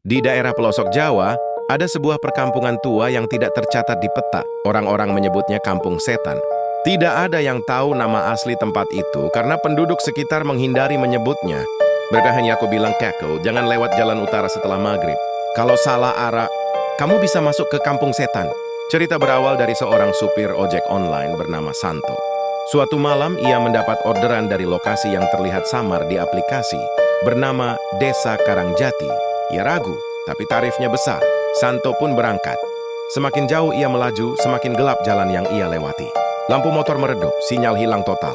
Di daerah pelosok Jawa, ada sebuah perkampungan tua yang tidak tercatat di peta. Orang-orang menyebutnya Kampung Setan. Tidak ada yang tahu nama asli tempat itu karena penduduk sekitar menghindari menyebutnya. Mereka hanya bilang, "Keko, jangan lewat jalan utara setelah maghrib. Kalau salah arah, kamu bisa masuk ke Kampung Setan." Cerita berawal dari seorang supir ojek online bernama Santo. Suatu malam ia mendapat orderan dari lokasi yang terlihat samar di aplikasi bernama Desa Karangjati. Ia ragu, tapi tarifnya besar. Santo pun berangkat. Semakin jauh ia melaju, semakin gelap jalan yang ia lewati. Lampu motor meredup, sinyal hilang total.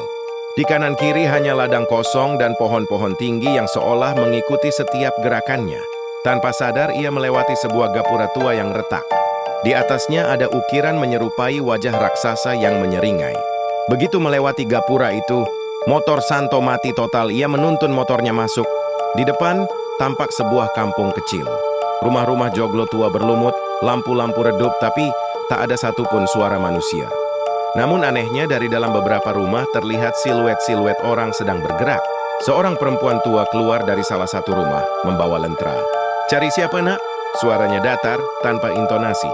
Di kanan kiri hanya ladang kosong dan pohon-pohon tinggi yang seolah mengikuti setiap gerakannya. Tanpa sadar ia melewati sebuah gapura tua yang retak. Di atasnya ada ukiran menyerupai wajah raksasa yang menyeringai. Begitu melewati gapura itu, motor Santo mati total. Ia menuntun motornya masuk. Di depan tampak sebuah kampung kecil. Rumah-rumah joglo tua berlumut, lampu-lampu redup, tapi tak ada satupun suara manusia. Namun anehnya dari dalam beberapa rumah terlihat siluet-siluet orang sedang bergerak. Seorang perempuan tua keluar dari salah satu rumah, membawa lentera. "Cari siapa, nak?" Suaranya datar, tanpa intonasi.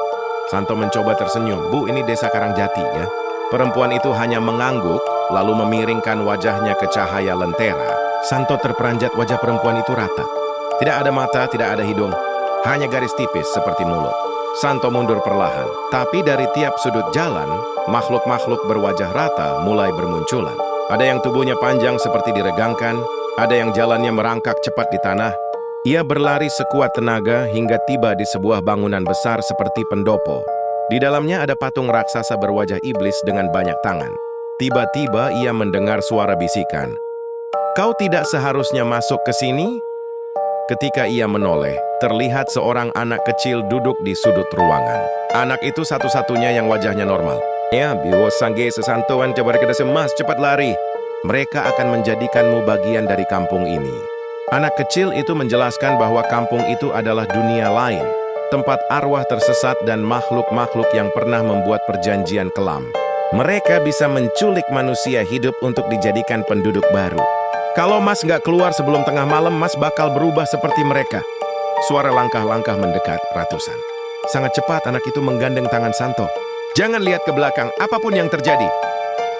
Santo mencoba tersenyum. "Bu, ini Desa Karangjati, ya." Perempuan itu hanya mengangguk, lalu memiringkan wajahnya ke cahaya lentera. Santo terperanjat, wajah perempuan itu rata. Tidak ada mata, tidak ada hidung. Hanya garis tipis seperti mulut. Santo mundur perlahan, tapi dari tiap sudut jalan, makhluk-makhluk berwajah rata mulai bermunculan. Ada yang tubuhnya panjang seperti diregangkan, ada yang jalannya merangkak cepat di tanah. Ia berlari sekuat tenaga hingga tiba di sebuah bangunan besar seperti pendopo. Di dalamnya ada patung raksasa berwajah iblis dengan banyak tangan. Tiba-tiba ia mendengar suara bisikan. "Kau tidak seharusnya masuk ke sini?" Ketika ia menoleh, terlihat seorang anak kecil duduk di sudut ruangan. Anak itu satu-satunya yang wajahnya normal. "Ya, biwo sangge sesantuan coba kita semas, cepat lari. Mereka akan menjadikanmu bagian dari kampung ini." Anak kecil itu menjelaskan bahwa kampung itu adalah dunia lain, tempat arwah tersesat dan makhluk-makhluk yang pernah membuat perjanjian kelam. Mereka bisa menculik manusia hidup untuk dijadikan penduduk baru. "Kalau Mas nggak keluar sebelum tengah malam, Mas bakal berubah seperti mereka." Suara langkah-langkah mendekat ratusan. Sangat cepat anak itu menggandeng tangan Santo. "Jangan lihat ke belakang, apapun yang terjadi."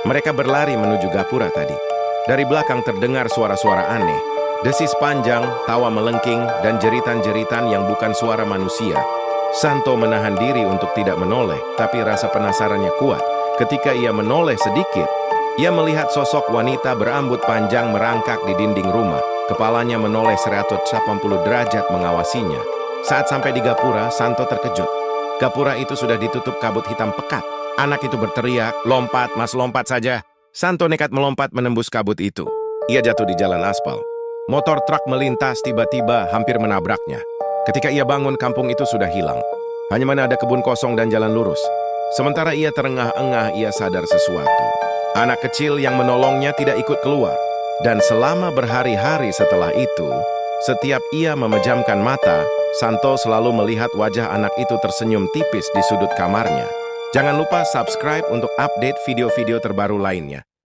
Mereka berlari menuju gapura tadi. Dari belakang terdengar suara-suara aneh. Desis panjang, tawa melengking, dan jeritan-jeritan yang bukan suara manusia. Santo menahan diri untuk tidak menoleh, tapi rasa penasarannya kuat. Ketika ia menoleh sedikit, ia melihat sosok wanita berambut panjang merangkak di dinding rumah. Kepalanya menoleh 180 derajat mengawasinya. Saat sampai di gapura, Santo terkejut. Gapura itu sudah ditutup kabut hitam pekat. Anak itu berteriak, "Lompat, Mas, lompat saja." Santo nekat melompat menembus kabut itu. Ia jatuh di jalan aspal. Motor truk melintas tiba-tiba hampir menabraknya. Ketika ia bangun, kampung itu sudah hilang. Hanya mana ada kebun kosong dan jalan lurus. Sementara ia terengah-engah, ia sadar sesuatu. Anak kecil yang menolongnya tidak ikut keluar. Dan selama berhari-hari setelah itu, setiap ia memejamkan mata, Santo selalu melihat wajah anak itu tersenyum tipis di sudut kamarnya. Jangan lupa subscribe untuk update video-video terbaru lainnya.